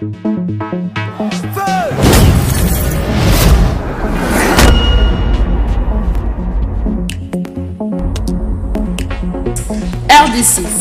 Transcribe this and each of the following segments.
RDC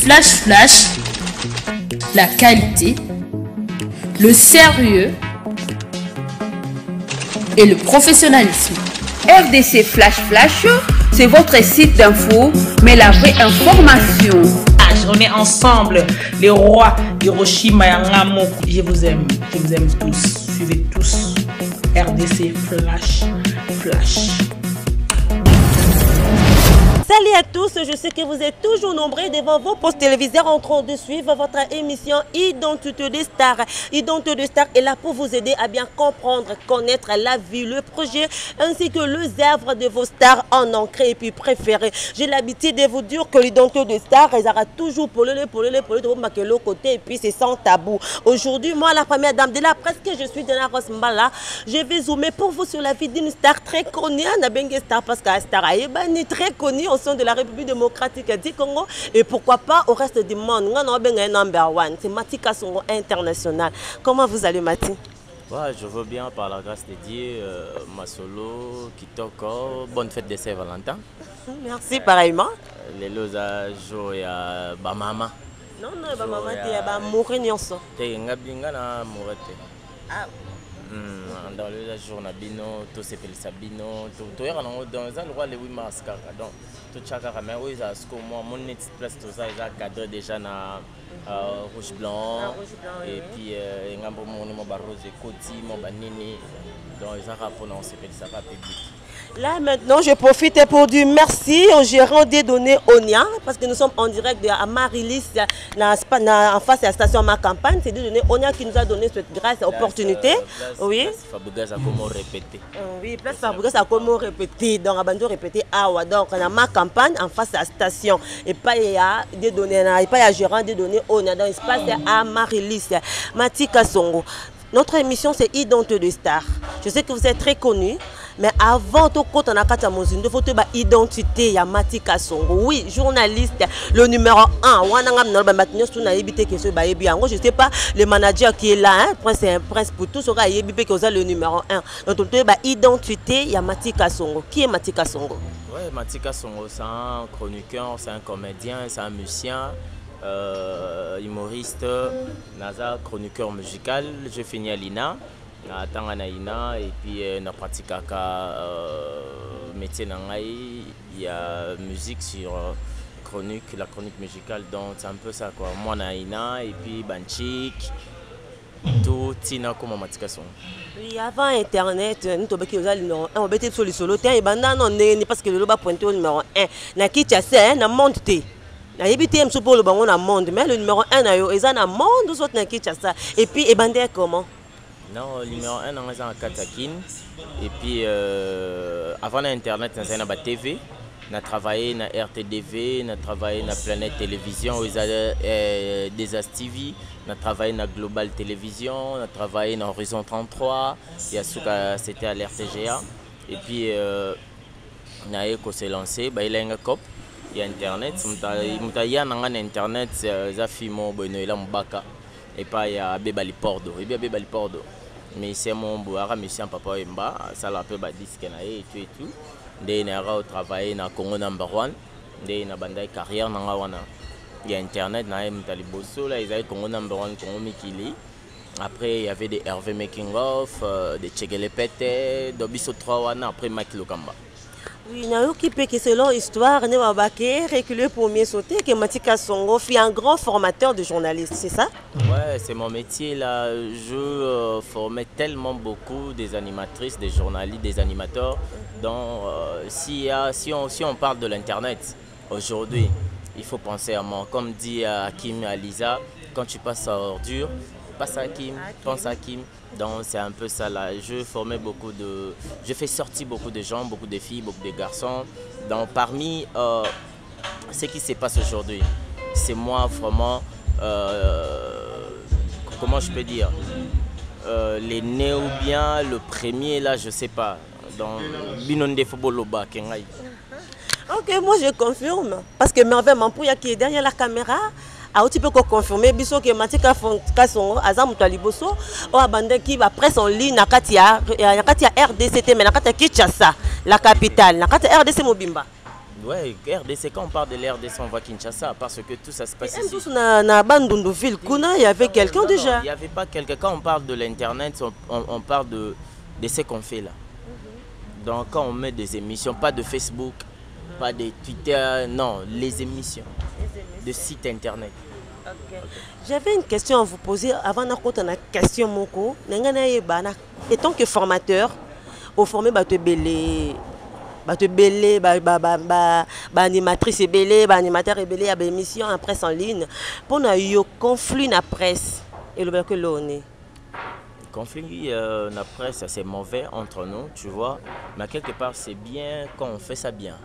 Flash, la qualité, le sérieux et le professionnalisme. RDC Flash, c'est votre site d'info, mais la vraie information. On est ensemble, les rois Hiroshima et Nagamoko. Je vous aime tous. Suivez tous RDC Flash. Salut à tous, je sais que vous êtes toujours nombreux devant vos postes téléviseurs en train de suivre votre émission Identité des stars. Identité des stars est là pour vous aider à bien comprendre, connaître la vie, le projet ainsi que les œuvres de vos stars en ancré et puis préférés. J'ai l'habitude de vous dire que l'identité des stars, elles auront toujours pour le côté et puis c'est sans tabou. Aujourd'hui, moi, la première dame de la presse, que je suis Diana Ross Mbala, je vais zoomer pour vous sur la vie d'une star très connue, Nabengue Star, parce que la star est très connue au sein de la République démocratique du Congo et pourquoi pas au reste du monde. Number one, c'est Mati Kasongo international. Comment vous allez, Mati? Ouais, je veux bien par la grâce de Dieu, Masolo, Kitoko, bonne fête de Saint-Valentin. Merci pareillement. Les loza joya bamama. Non, bamama te ba mourir nyonso. Te ngabinga na mourete. Ah. Dans le jour Nabino, tout s'appelle Sabino, tout est dans un roi le 8 mars. Donc, tout chaque caméra, oui, ça ce que moi, mon net place tout ça, ils ont cadré déjà na rouge blanc. Et puis, il y a mon rose côté, mon banini. Donc, ils ont rapport on s'appelle ça pas public. Là maintenant, je profite pour dire merci au gérant des données ONIA parce que nous sommes en direct de Marilis en face de la station Ma Campagne. C'est des données ONIA qui nous a donné cette grâce opportunité. Oui. Place Fabougas a comment répéter. Oui, place Fabougas a comment répéter. Donc, Abando répéter Awa. Donc, on a Ma Campagne en face de la station. Et pas il y a des données, et pas il y a gérant des données ONIA. Donc, l'espace à Marilis, Mati Kasongo. Notre émission, c'est Identité de Star. Je sais que vous êtes très connus. Mais avant tout, quand on a quatre il faut identité ya Mati Kasongo. Oui, journaliste, le numéro 1. Je ne sais pas, le manager qui est là, hein, c'est un prince pour tous, le numéro 1. Donc, identité ya Mati Kasongo. Qui est Mati Kasongo? Oui, Mati Kasongo, c'est un chroniqueur, c'est un comédien, c'est un musicien. Humoriste, Naza, chroniqueur musical. Je finis à l'INA. Et puis na pratikaka métier nangai, il y a musique sur chronique, la chronique musicale, donc c'est un peu ça quoi. Moi naina et puis Banchik, tout tina comme matikation. Oui, avant internet, nous tobaki aux numéro 1, on bête sur le solo terre et banda non parce que le loba pointé au numéro 1. Na kichase na monde te. Na yebité mso pour le bango na monde, mais le numéro 1 na yo eza na monde aux autres na kichasa. Et puis et bandé comment? Non, le numéro 1 on est en Katakin. Et puis avant l'internet, on a la TV. On a travaillé dans RTDV, on a travaillé dans Planète Télévision, des As TV, on a travaillé dans Global Télévision, on a travaillé dans Horizon 33, c'était à l'RTGA. Et puis on s'est lancé, il y a un cop, il y a Internet. Il y a un Internet, ça fait mon bonheur, et puis il y a Bébali Pordo. Mais c'est mon boara, mais c'est un papa Mba, ça l'appelle disque et tout. Il y a travaillé dans Congo number 1, il y a une carrière dans il y a Internet, il y a Congo number 1, Congo Mikili. Après, il y avait des Hervé Making of, des Tchegelepete, Dobiso 3 après Maki Lokamba. Oui, qui peut que selon l'histoire, ne va pas reculer pour mieux sauter, que Mati Kasongo fait un grand formateur de journalistes, c'est ça? Ouais, c'est mon métier là. Je formais tellement beaucoup des animatrices, des journalistes, des animateurs. Donc, si on parle de l'internet aujourd'hui, il faut penser à moi. Comme dit Hakim et Alisa, quand tu passes à ordure, passe à Hakim, pense à Hakim. Donc c'est un peu ça là. Je fais sortir beaucoup de gens, beaucoup de filles, beaucoup de garçons. Donc parmi ce qui se passe aujourd'hui, c'est moi vraiment, comment je peux dire, les nés ou bien le premier là, je sais pas. Donc Binonde Foboloba Kengai. Ok, moi je confirme. Parce que Merveille Mampouya qui est derrière la caméra, tu peux confirmer biso que Matika Kasongo aza mutu liboso o abandaki ba presse en ligne na kati ya RDC mais na kati ya Kinshasa la capitale na kati ya RDC Mobimba. Ouais, RDC, quand on parle de l'RDC, on voit Kinshasa parce que tout ça se passe ici. Tous na Bandunduville, il y avait quelqu'un déjà. Il n'y avait pas quelqu'un. Quand on parle de l'internet, on parle de ce qu'on fait là. Donc quand on met des émissions, pas de Facebook, pas de Twitter, non, les émissions de sites internet. Okay. J'avais une question à vous poser avant de la question moko. Étant que formateur, au formé animatrice belé, animateur belé, à émission en presse en ligne. Pour nous conflit na presse et le que l'on est. Conflit na presse, c'est mauvais entre nous, tu vois. Mais quelque part, c'est bien quand on fait ça bien.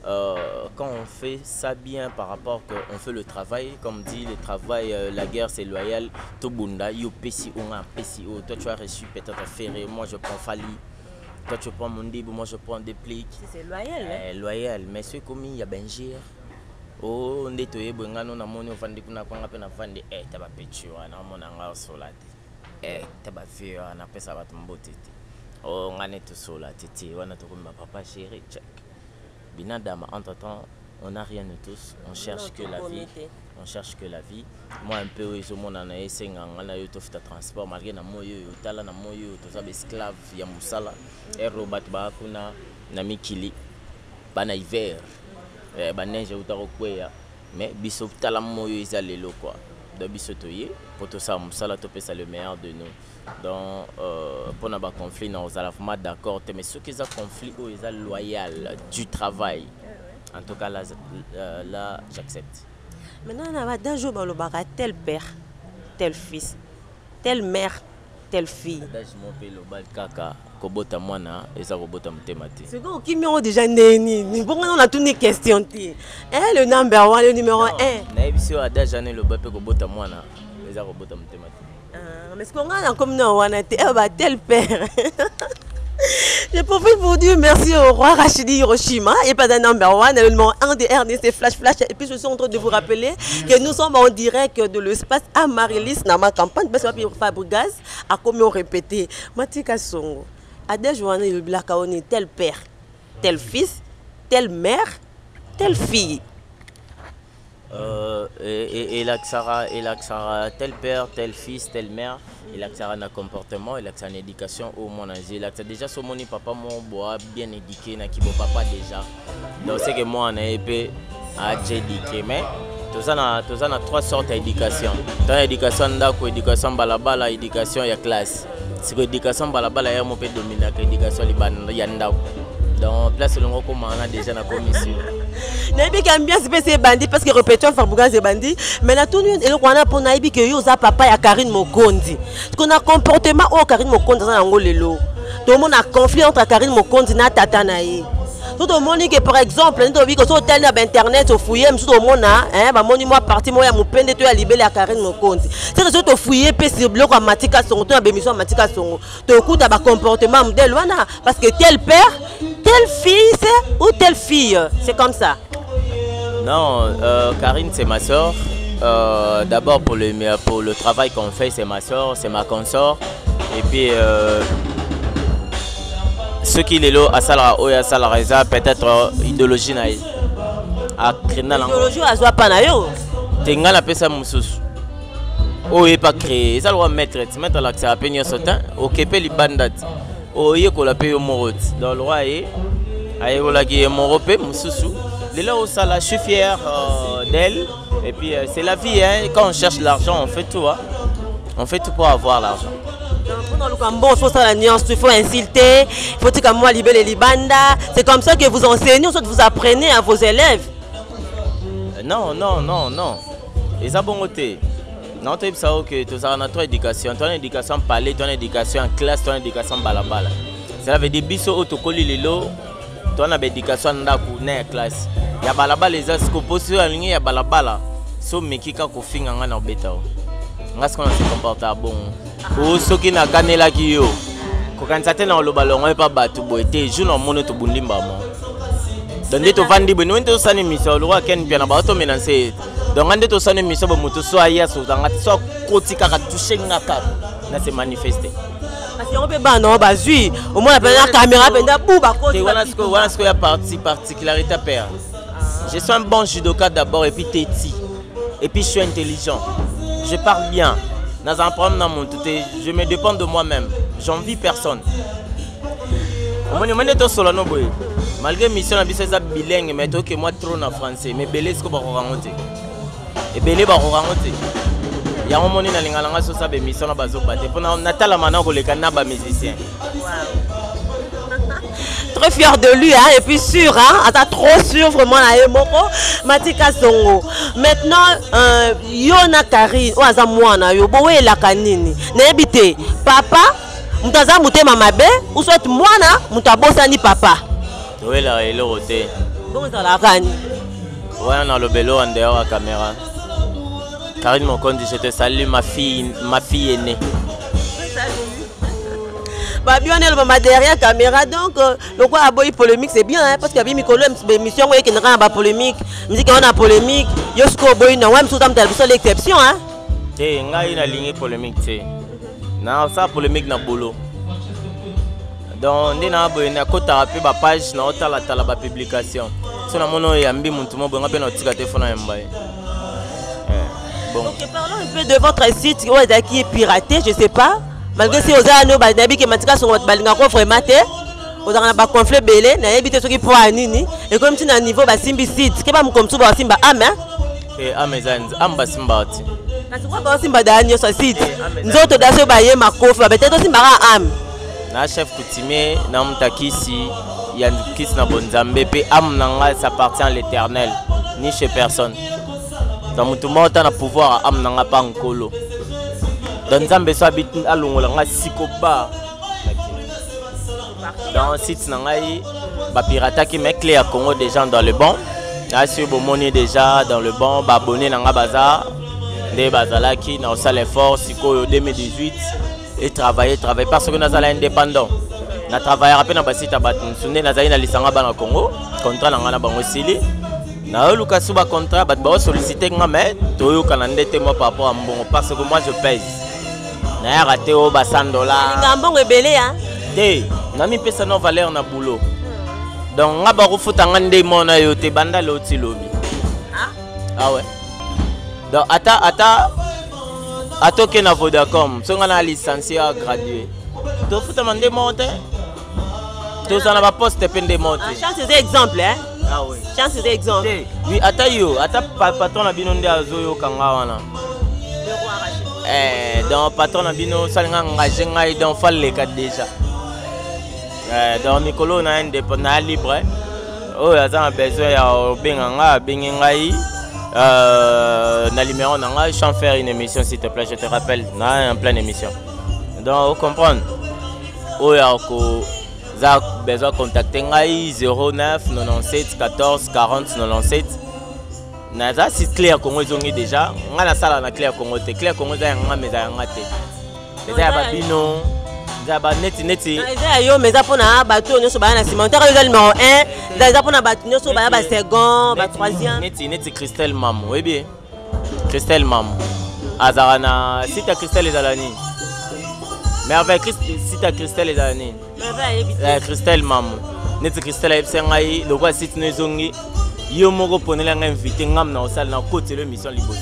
Quand on fait ça bien par rapport qu'on fait le travail, comme dit le travail, la guerre c'est loyal, tout bunda, yo PCO, PCO, toi tu as reçu peut-être Ferré, moi je prends Fali, toi tu prends Mondibo, moi je prends Déplique. C'est loyal, hein? Loyal, mais ceux commis, il y a Benjir. Oh, on est toyé, on a mon offrande, on a pas peine à vendre, t'as pas pétu, on a mon angar solade, t'as pas fait, on a pas ça va tomber, oh, on a tout solade, on a tout comme ma papa chéri, check. Binadama, entre-temps, on n'a rien de tous, on cherche que la vie. On cherche que la vie. Moi, un peu, je suis un transport, malgré que je suis un esclave, je suis un robot, je suis un hiver, mais je suis un donc pour tout ça, c'est le meilleur de nous. Donc, pour nos conflits, nous allons d'accord, mais ceux qui ont conflit, ils sont loyaux du travail. En tout cas, là j'accepte. Maintenant, on a d'un jour, tel père, tel fils, telle mère, telle fille. C'est quoi qui m'ont déjà né? Pourquoi on a toutes les questions? Le number one, le numéro 1. Mais ce qu'on a comme nous, on a tel père. Je profite pour dire merci au roi Rachidi Hiroshima et pas d'un number one, le numéro 1 de RDC Flash. Et puis je suis en train de vous rappeler que nous sommes en direct de l'espace à Marilis dans ma campagne. Parce que Fabregas a comme on répété. Matika Songo, à des journées, le Blakaoni, tel père, tel fils, telle mère, telle fille. Et l'Axara, tel père, tel fils, telle mère, et l'Axara a un comportement, et l'Axara a une éducation au monde entier. L'Axara déjà, son moni papa, mon bois bien éduqué, n'a qui bon papa déjà. Donc c'est que moi, on a épée à éduqué, mais tout ça a trois sortes d'éducation. Dans l'éducation d'ako, éducation balabala, éducation y a classe. C'est que l'éducation balabala, il y a mon peu dominé, l'éducation yanda. Donc place le comment on a déjà la commission. Naibi qui aime bien ces bandits parce que répétons Fabregas c'est bandit. Mais la tout et le Rwanda pour Naibi que yoza papa ya Karine Mokondi. Parce qu'on a comportement au Karine Mokondi dans l'angolelo. Tout le monde a conflit entre Karine Mokondi et Tata Naï. Tout le monde dit que par exemple, nous avons vu que sur internet au fouiller, tout le monde a moi parti moi mon peine de toi libérer la Karine Mokondi. C'est que tu fouiller pe sur bloc à Matika Songo, tu as bémission Matika Songo. Tu écoutes à comportement de Luana parce que tel père, tel fils ou telle fille, c'est comme ça. Non, Karine c'est ma soeur. D'abord pour le travail qu'on fait, c'est ma soeur, c'est ma consort. Et puis ce qui est là à Salareza, peut-être idéologie naïe. Idéologie à soi pas naïo. Tenga la pesa mususu. Oh est pas créé. Ça doit mettre l'accès à peigner ce temps. Ok pe li bandat. Oh yé ko la paye au morot. Dans le roi est aïe la qui est moropé mususu. Les là au sala, je suis fier d'elle. Et puis c'est la vie hein. Quand on cherche l'argent, on fait tout hein. On fait tout pour avoir l'argent. Bon, il faut ça la nuance, il faut insulter, il faut dire que moi libérer les libanda. C'est comme ça que vous enseignez, vous apprenez à vos élèves. Non. Et ça bon côté. Non, tu sais que tu as notre éducation, ton éducation parler, ton éducation en classe, ton éducation balabala. Ça veut dire biso autocolli les lots, ton éducation ndaku na classe. Ya balabala les as ko poser en ligne ya balabala. So mekika ko finga ngana obeta. Ngas qu'on se comporte bon. Ou ceux qui n'a canela qui yo. Quand ça t'est dans le ballon, on est pas battu boité. Je n'en monte au bundimba. Donc tu vends des bonnes, tu sais ni mission. Le roi Ken bien abattu menacé. Donc on est au sein de mission de moto soit hier soit côté kaka toucher ngaka na se manifester. Parce qu'on peut pas non bazui au moins la caméra penda bouba côté. Voilà ce qu'il y a particularité à père. Je suis un bon judoka d'abord et puis téti. Et puis je suis intelligent. Je parle bien. Dans un problème dans mon tout, je me dépends de moi-même. J'envie personne. Malgré mission la bise bilingue mais que moi trop en français mais belé ce que ba rangote. Et belé ba rangote. Ya on moni na lingala so sa be mission na bazo baté. Pona natala mana ko le kana ba musicien. Très fier de lui, hein, et puis sûr, hein, trop sûr vraiment la Moko, Matika Songo. Maintenant, Yona Karine, ou Azamouana, Yoboé la Kanini, n'habite papa, Mutaza Mouté Mamabe, ou soit Moana, Mutabosani papa. Oui, là, il est roté. Bon, ça la gagne. Ouais, on a le bélo en dehors à la caméra. Karine Mokondi, je te salue, ma fille aînée. Bah bien elle va derrière la caméra donc le quoi aboy polémique c'est bien hein, parce qu'il y a bien Mikolo émission qui n'a pas polémique musique on a polémique Yosko boy na wam soutam tel c'est l'exception hein. Eh ngai na ligne polémique c'est. Na ça polémique na bolo. Donc ndina boy na kota rapé ba page na otala tala ba publication. So na mono yambi muntu mo bonga pe na tika téléphone yamba. Bon. OK, parlons un peu de votre site qui est piraté, je sais pas. Malgré si vous avez un nabi qui matika sur votre balinga ko vraiment té vous avez un conflit belé na yebité ce qui pour nini et comme tu na niveau ba simbi site ke ba mu comme tu ba simba ama eh amezanz amba simba ati kasi kwa ba simba danyo so site nzoto daso ba ye makofi ba peut-être simba am na chef coutumier na mtakisi ya kisi na bonzambe pe am nanga ça appartient à l'Éternel ni chez personne dans mutu mota na pouvoir am nanga pa nkolo dans Nzambe so habite alongola nga sikoba dans site nangai ba pirata qui met clé à Congo des gens dans le bon là sur bomoni déjà dans le bon ba abonné nanga bazar des bazalaki na osala effort siko 2018 et travailler parce que nazala indépendant na travailler rapé na ba site ba tsunde nazali na lisanga ba na Congo contrat nanga na bango sili na oluka suba contrat ba solliciter nga mais toyo kana ndete moi par rapport à mbongo parce que moi je pèse. Na raté au bas $100. Ngambongo ebele hein. Té, na mi pesa no valeur na boulot. Donc nga ba rufuta ngande mona yo te banda lo ti lobi. Ah ouais. Donc ata ke na Vodacom, so nga na licencié à gradué. To futa mande monte. To ça na ba poste pende monte. Chance des exemples hein. Ah oui. Chance des exemples. Oui, ata patron na binonde azoyo kanga wana. Donc patron abino salinga engagé ngai donc fall les cas déjà. Donc Mikolo na indépendant libre. Oh aza besoin ya benganga bengai na numéro nanga je vais faire une émission s'il te plaît je te rappelle na en pleine émission. Donc vous comprenez. Oh ya ko za besoin contacter ngai 09 97 14 40 97. Naza si clair Congo ezongi déjà ngana sala na clair Congo te clair Congo za nga meza ngate meza ba bino za ba neti za yo meza pona bato nyoso ba na cimentaire le numéro 1 za pona bato nyoso ba second ba troisième neti Christelle Mam oui bien Christelle Mam azarana sita Christelle ezalani mais avec sita Christelle ezalani Christelle Mam neti Christelle ebsengai lokwa site no ezongi yo moko ponela nga invité ngam na osala na côté l'émission liboso.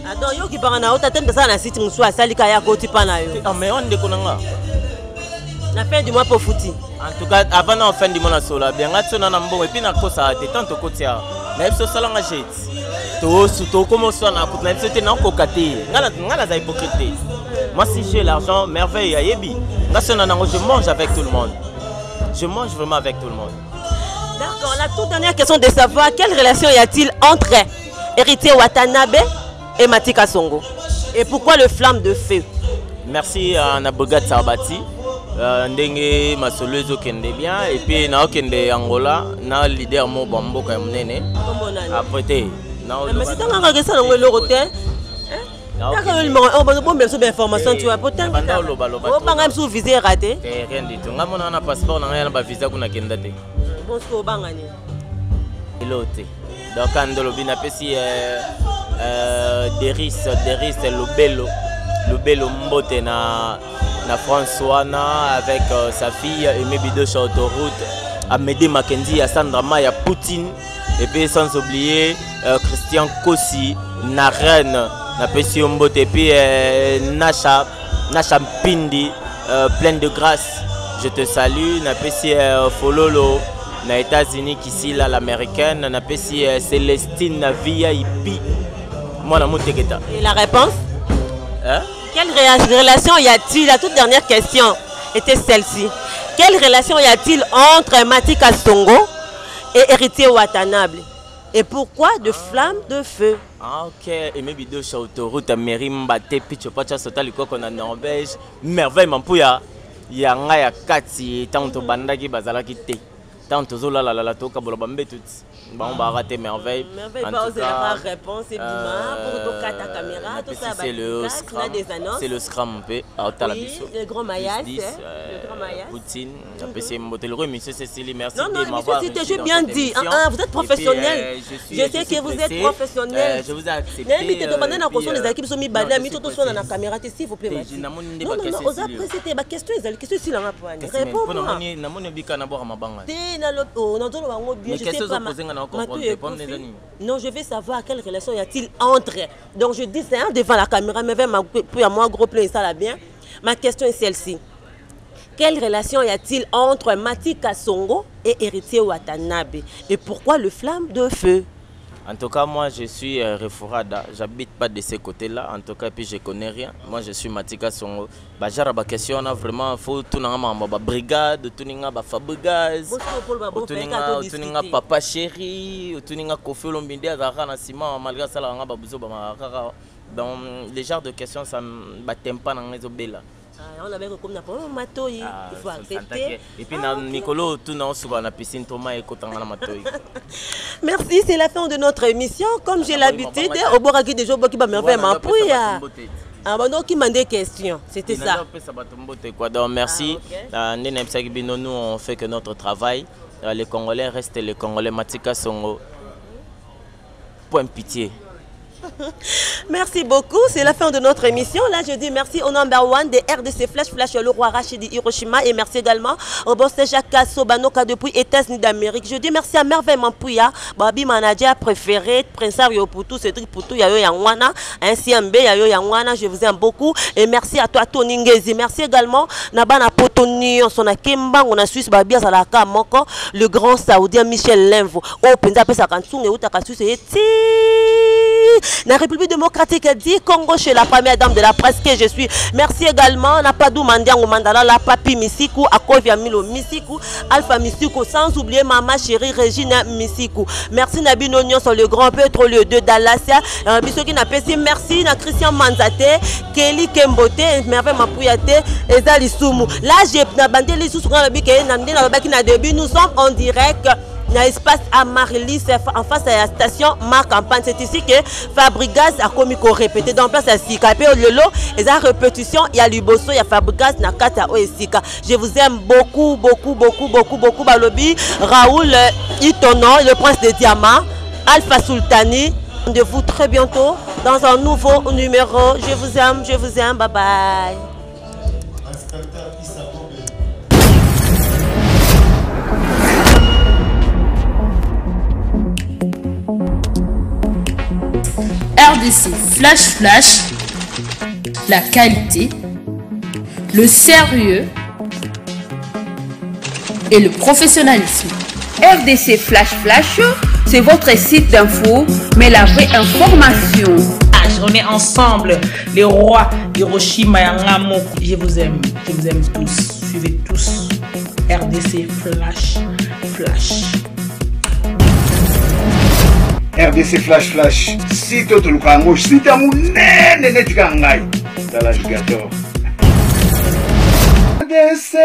Attends yo ki parana na otatem ça na site musu asali ka ya côté pa na yo. Ah mais on dékonanga. La fin du mois pour fouti. En tout cas avant la fin du mois na sola bien ngatso na mbongo et puis na kosa te tant côté ya. Na biso sala nga jet. To comme so na côté na biso te na kokate. Ngala za hypocrite. Moi si j'ai l'argent merveille ayebi. Ngatso na nango je mange avec tout le monde. Je mange vraiment avec tout le monde. D'accord, la toute dernière question de savoir quelle relation y a-t-il entre Héritier Watanabe et Matika Songo et pourquoi le flamme de feu? Merci à Nabogat Sarbati, ndenge masolozo kende bien et puis na okende Angola na leader mo bambo ka mnene après te na mais c'est un engagé ça dans le roté on va bon bien sur information tu vois peut-être on va même sous visa raté rien du tout ngamona na passeport na ba visa kuna kenda te bon ce qu'on bangani pilote donc andolo bina pesi Deris Lobelo Mbote na François avec sa fille Aimé Bido sur autoroute, Amédée Mackenzie, à Sandra Maya Poutine, et puis sans oublier Christian Kossi, Naren, na Pessi Mbote, et puis Nasha Pindi, pleine de grâce. Je te salue, na Pessi Fololo, na États-Unis, ici là l'américaine, na Pessi Célestine, na VIP. Moi, la Moutegeta. Et la réponse? Hein? Quelle relation y a-t-il? La toute dernière question était celle-ci. Quelle relation y a-t-il entre Matika Songo et Héritier Watanabe? Et pourquoi de flammes de feu? Ah, ok. Et mes vidéos sur autoroute à Merimbate, Pichopacha Sota, le coq en Norvège. Merveille, Mampouya. Yanga ya Kati, tant Bandaki Bazalaki Te. Tant Zola la Toka Bolabambe tout. Bon, on va rater merveille. Merveille, pas oser la réponse, c'est Bima, pour ta caméra, tout ça. C'est le Scrum. C'est le Scrum, oui, le grand maillage. Poutine, le monsieur Cécilie, merci de m'avoir reçu. Je bien dit, vous êtes professionnel. Je sais que vous êtes professionnel. Je vous ai accepté. Mais tu demandez la question des équipes sont mis badés, mais tout sur la caméra, s'il vous plaît. Non, vous avez précisé ma question, les questions sur la poigne. Réponds-moi. Non, je veux savoir quelle relation y a-t-il entre. Donc je dis c'est devant la caméra, mais puis à moi gros plein ça là bien. Ma question est celle-ci. Quelle relation y a-t-il entre Matika Songo et Héritier Watanabe? Et pourquoi le flamme de feu? En tout cas, moi je suis Refourada, j'habite pas de ces côtés-là, en tout cas, puis je connais rien. Moi je suis Matika Songo. J'ai une question, on a vraiment, faut tout la brigade, tout le Fabregas, tout le Papa Chéri, tout le Kofi Lombinde, malgré ça, donc les genres de questions, ça ne m'attend pas dans les obélas. On avait comme il faut accepter. Et puis Nicolo, tout le monde la piscine, Thomas et merci, c'est la fin de notre émission. Comme j'ai l'habitude, au bord des jours qui va me faire ma pouille. Ah bon, donc il m'a des questions, c'était ça. Donc merci. Nous on fait que notre travail. Les Congolais restent les Congolais. Matika Songo. Point pitié. Merci beaucoup, c'est la fin de notre émission. Là, je dis merci au number one des RDC Flash, le roi Rachidi Hiroshima. Et merci également au boss Jacques Sobanoka depuis États-Unis d'Amérique. Je dis merci à Merveille Mampouya, Babi manager préféré, Prince Ario Poutou, Cédric Poutou, Yayo Yangwana, ainsi Mbe, Yayo Yangwana. Je vous aime beaucoup. Et merci à toi, Tony Ngezi. Merci également Nabana Potoni, on a Kimba, on a Suisse, Babia Zalaka Moko, le grand Saoudien Michel Lenvo. Oh, Penza Pesa Kansung et Outakasu, c'est la République démocratique dit Congo chez la première dame de la presse que je suis. Merci également Napadou Mandiango Mandala, la Papi Misiku, Akovia Milo Misiku, Alpha Misiku, sans oublier Maman chérie Regina Misiku. Merci Nabino Nyon sur le grand pétrolier de Dallasia. Merci à Christian Manzate, Kelly Kembote, Merveille Mapouyate, Ezali Soumou. Là, j'ai bandé les sous-sous nous sommes en direct. Il y a espace à Marilis en face à la station Ma Campagne. C'est ici que Fabregas a commis qu'on répétait dans place à Sika. Et puis le lot, et la répétition, il y a Luboso, il y a Fabregas, Nakata Oesika. Je vous aime beaucoup, Balobi, Raoul Itono, le prince de Diamant, Alpha Sultani. Rendez-vous très bientôt dans un nouveau numéro. Je vous aime, bye bye. RDC Flash, la qualité, le sérieux et le professionnalisme. RDC Flash, c'est votre site d'info, mais la vraie information. On est ensemble, les rois Hiroshima et Nagamoko. Je vous aime tous. Suivez tous RDC Flash. RDC Flash. Si tu le kango, si tu as mon nez, tu kangai. Dans l'alligator. RDC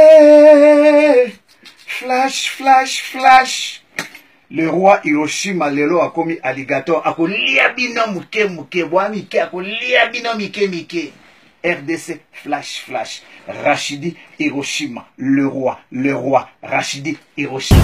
Flash. Le roi Hiroshima, lelo a commis alligator. A kolia bino muke. Boami ke a kolia bino mike. RDC Flash. Rachidi Hiroshima. Le roi. Rachidi Hiroshima.